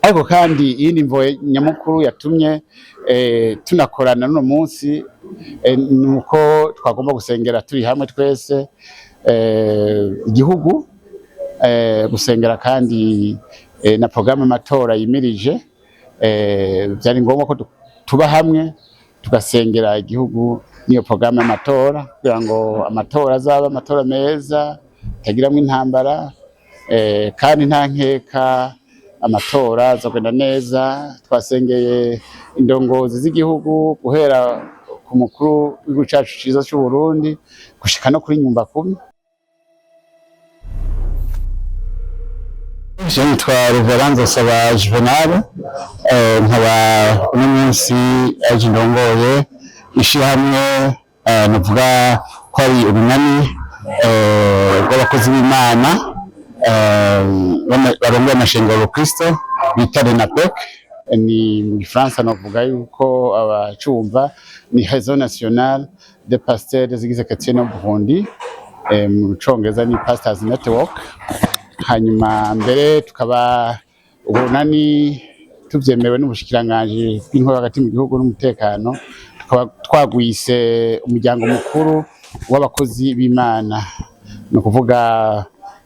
ariko kandi iyindi mvo nyamukuru yatumye tunakorana no munsi nuko twagomba gusengera turi hamwe twese igihugu gusengera kandi na programme amatora yimirije byari ngombwa ko tuba hamwe tugasengera igihugu niyo programme amatora kugira ngo amatora azaba amatora meza tagiramwe intambara kandi nta nkeka amatora azogenda neza. Twasengeye indongozi z'igihugu guhera ku mukuru w'igihugu cacu ciza c'u Burundi gushika no kuri nyumba kumi. Je nitwa Reverend Saba Juvenal nkaba uno munsi aje ndongoye ishirahamwe navuga ko ari urunani rw'abakozi b'Imana barongoye amashengero Kristo bita RENAPEC. Ni mu Gifaransa navuga yuko abacumva ni Réseau National des Pasteurs des Églises Chrétiennes au Burundi, mu Congereza ni Pastors Network. Hanyuma mbere tukaba urunani tuvyemewe n'ubushikiranganje bw'intwaro hagati mu gihugu n'umutekano, tukaba twagwise umuryango mukuru w'abakozi b'Imana, no kuvuga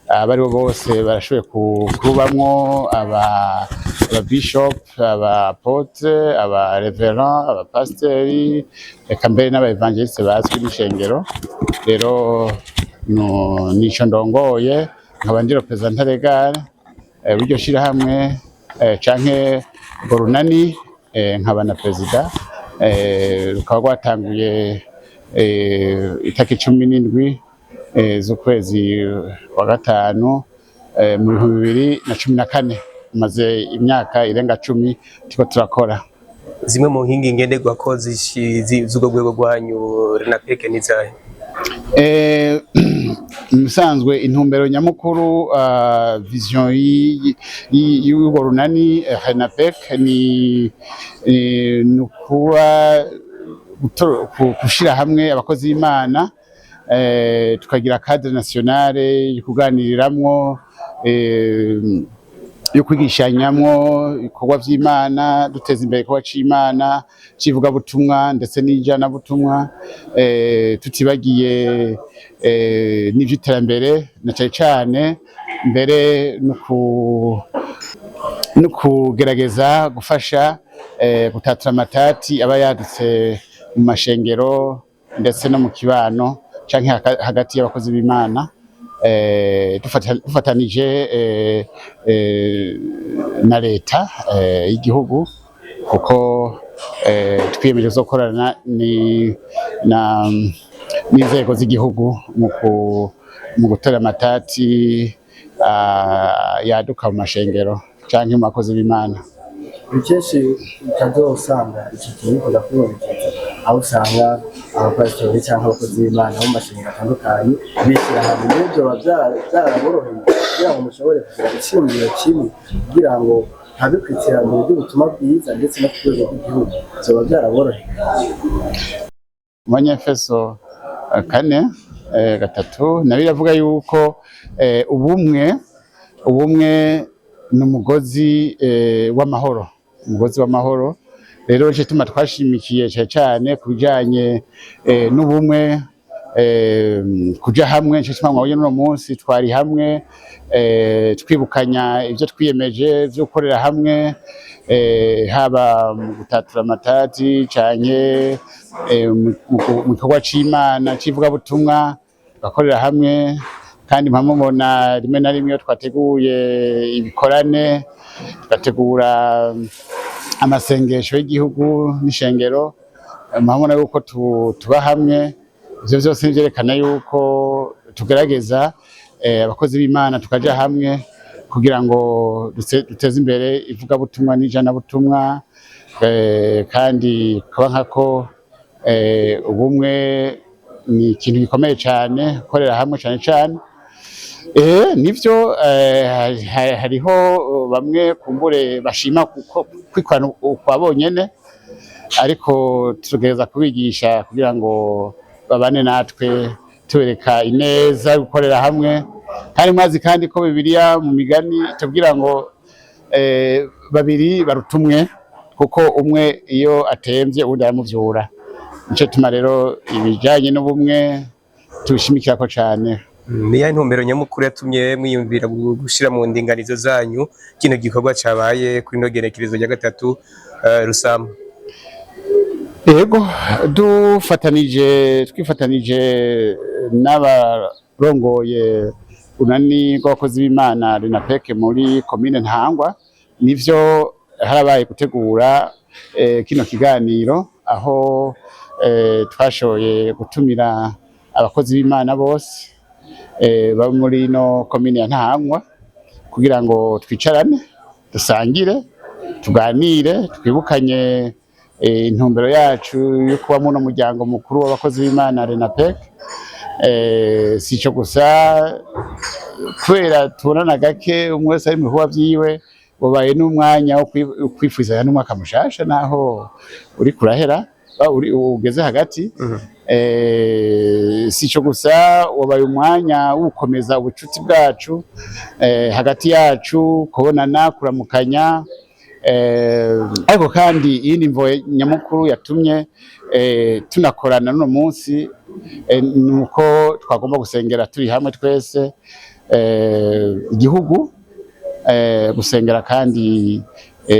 abari bose barashoboye kurubamwo aba bishop, aba apotre, aba reverend, aba pasteri, eka mbere n'aba evangeliste bazwi n'ishengero. Rero nico ndongoye nkaba ndi representant legal w'iryo shirahamwe canke urunani, nkaba na president. Rukaba rwatanguye itariki 17 z'ukwezi wa gatanu mu 2014, maze imyaka irenga 10 tiko turakora. Zimwe mu nkingi ngenderwako z'ubwo rwego rwanyu RENAPEC nizahe? Musanzwe intumbero nyamukuru vision y'urwo runani RENAPEC ni nukuba gushira hamwe abakozi b'Imana, tukagira cadre nationale kuganiriramwo, yo kwigishanyamwo ibikorwa vy'Imana, duteza imbere ibikorwa c'Imana civuga butumwa ndetse n'ijana butumwa, tutibagiye n'ivy'iterambere na cane mbere no kugerageza gufasha gutatura amatati aba yadutse mu mashengero ndetse no mu kibano canke hagati y'abakozi b'Imana, dufatanije na leta y'igihugu, kuko twiyemeje gukorana n'inzego z'igihugu mu gutera amatati yaduka mu mashengero canke mu bakozi b'Imana. Bikeshe utazosanga iki kintu kudakubonekeza, aho usanga abapastori cyangwa abakozi b'Imana mu mashengero atandukanye bishyira hamwe, n'ibyo byaraboroheye kugira ngo mushobore kugira ishingiro kimwe kugira ngo habe kwiterambere ry'ubutumwa bwiza ndetse no ku rwego rw'igihugu, byoba byaraboroheye. Abanyefeso 4:3 nayo iravuga yuko ubumwe n'umugozi w'amahoro, umugozi w'amahoro. Rero je tuma twashimikiye cyane kubijanye n'ubumwe, kuja hamwe. Nje tuma mwabonye no munsi twari hamwe, twibukanya ivyo twiyemeje vyo gukorera hamwe, haba mu gutatura amatati canke mu gikorwa c'Imana civuga butumwa bakorera hamwe. Kandi mpamubona rimwe na rimwe twateguye ibikorane, tugategura amasengesho y'igihugu n'ishengero, mpamubona yuko tuba hamwe. Ivyo vyose vyerekana yuko tugerageza abakozi b'Imana tukaja hamwe kugira ngo duteze imbere ivuga butumwa n'ijana butumwa, kandi kuba nkako ubumwe ni ikintu gikomeye cyane, gukorera hamwe cyane. Nivyo hariho bamwe kumbure bashima kwikorana kwa bonyene, ariko tugerageza kubigisha kugira ngo babane natwe, tubereka ineza gukorera hamwe. Kandi mwazi kandi ko Bibiliya mu migani tubwira ngo babiri barutumwe kuko umwe iyo atemvye uwundi aramuvyura. Nico tuma rero ibijanye n'ubumwe tubishimikirako cane. Niya intumbero nyamukuru yatumye mwiyumvira gushira mu ndinganizo zanyu kino gikorwa cabaye kuri no genekerezo rya gatatu Rusama? Yego twifatanije n'abarongoye unani rw'abakozi b'Imana Renapec muri komine Ntahangwa, nivyo harabaye gutegura kino kiganiro aho twashoboye gutumira abakozi b'Imana bose baba muri no komine ya Ntahangwa kugira ngo twicarane dusangire tuganire twibukanye intumbero yacu yo kuba muno muryango mukuru w'abakozi b'Imana Renapec. Sico gusa kubera tubonana gake umwe wese ari mu bikorwa vyiwe, wabaye n'umwanya wo kwifuzanya n'umwaka mushasha naho uri kurahera ugeze hagati. Sico gusa wabaye umwanya wo gukomeza ubucuti bwacu hagati yacu, kubonana, kuramukanya. Ariko kandi iyindi mvo nyamukuru yatumye tunakorana n'uno munsi nuko twagomba gusengera turi hamwe twese igihugu, gusengera kandi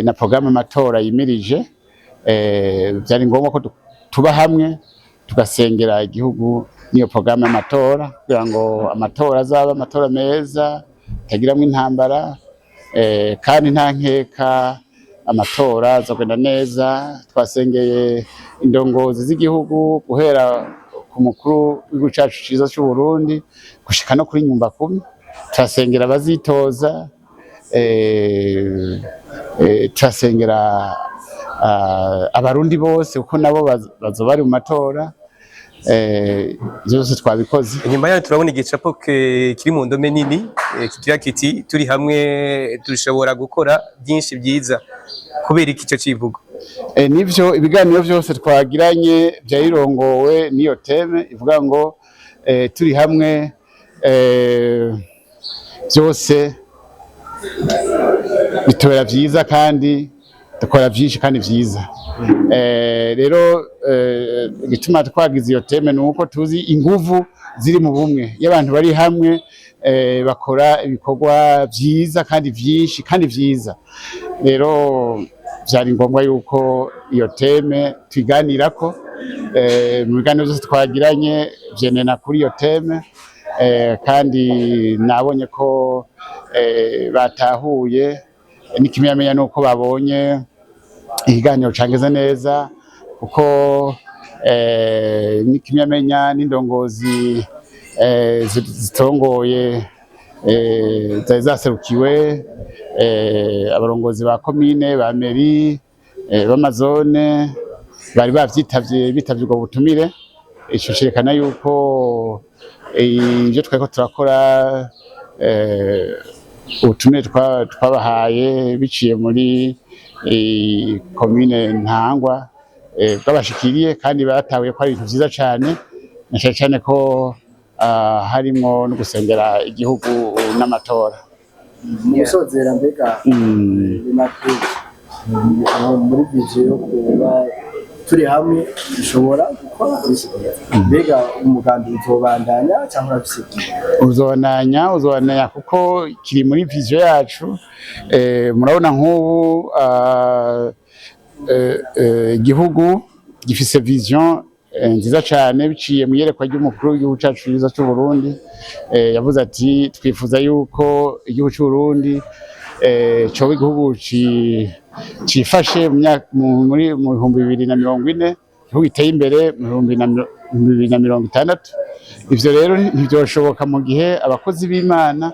na programme amatora yimirije. Byari ngombwa ko tuba hamwe tugasengera igihugu niyo programme amatora kugira ngo amatora azaba amatora meza tagiramwe intambara, kandi nta nkeka amatora azogenda neza. Twasengeye indongozi z'igihugu guhera ku mukuru w'igihugu cacu ciza c'u Burundi gushika no kuri nyumba kumi. Turasengera abazitoza, turasengera abarundi bose uko nabo bazoba bari mu matora. Byose twabikoze. Inyuma yaho turabona igicapo kiri mu ndome nini kigira kiti turi hamwe dushobora gukora byinshi byiza. Kubera iki cyo civugo? Nivyo ibiganiro vyose twagiranye byayirongowe niyo teme ivuga ngo turi hamwe byose bitubera vyiza kandi dukora byinshi kandi vyiza. Rero gituma twagize iyo teme nuko tuzi inguvu ziri mu bumwe y'abantu bari hamwe bakora ibikorwa vyiza kandi vyinshi kandi vyiza. Rero byari ngombwa yuko iyo teme tuganirako mu biganiro byose twagiranye byenena kuri iyo teme, kandi nabonye ko batahuye n'ikimyamenya nuko babonye ikiganiro cangeze neza kuko n'ikimyamenya n'indongozi zitongoye zari zaserukiwe, abarongozi ba komine, ba meri, b'amazone bari bitavye ubwo butumire. Ico cerekana yuko ivyo twariko turakora ubutumire twabahaye biciye muri komine Ntahangwa bwabashikiriye kandi batahuye ko ari ibintu vyiza cane, na cane ko harimo no gusengera igihugu n'amatora. Musozera mbega muri vision yo kuba turi hamwe dushobora gukora byinshi. Mbega umugambi uzobandanya cyangwa urabisiga? Uzobandanya kuko kiri muri vision yacu. Murabona nk'ubu igihugu gifise vision nziza cyane biciye mu yerekwa ry'umukuru w'igihugu cacu ciza c'u Burundi. Yavuze ati twifuza yuko igihugu c'u Burundi coba igihugu cifashe mu 2040, igihugu giteye imbere mu 2060. Ivyo rero ntivyoshoboka mu gihe abakozi b'Imana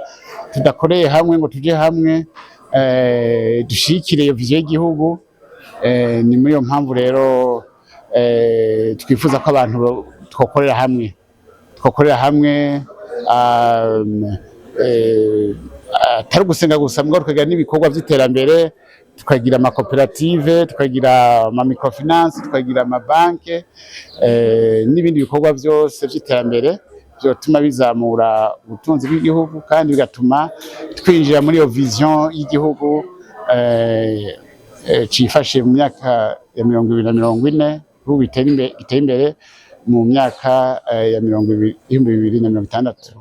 tudakoreye hamwe ngo tuje hamwe dushikire iyo vision y'igihugu. Ni muri iyo mpamvu rero twifuza ko abantu twokorera hamwe atari gusenga gusa mugabo tukagira n'ibikorwa vy'iterambere, tukagira amakoperative, tukagira ama microfinance, tukagira amabanke n'ibindi bikorwa vyose vy'iterambere vyotuma bizamura ubutunzi bw'igihugu kandi bigatuma twinjira muri iyo vision y'igihugu cifashe mu myaka ya 2040 igihugu giteye imbere mu myaka ya 2060.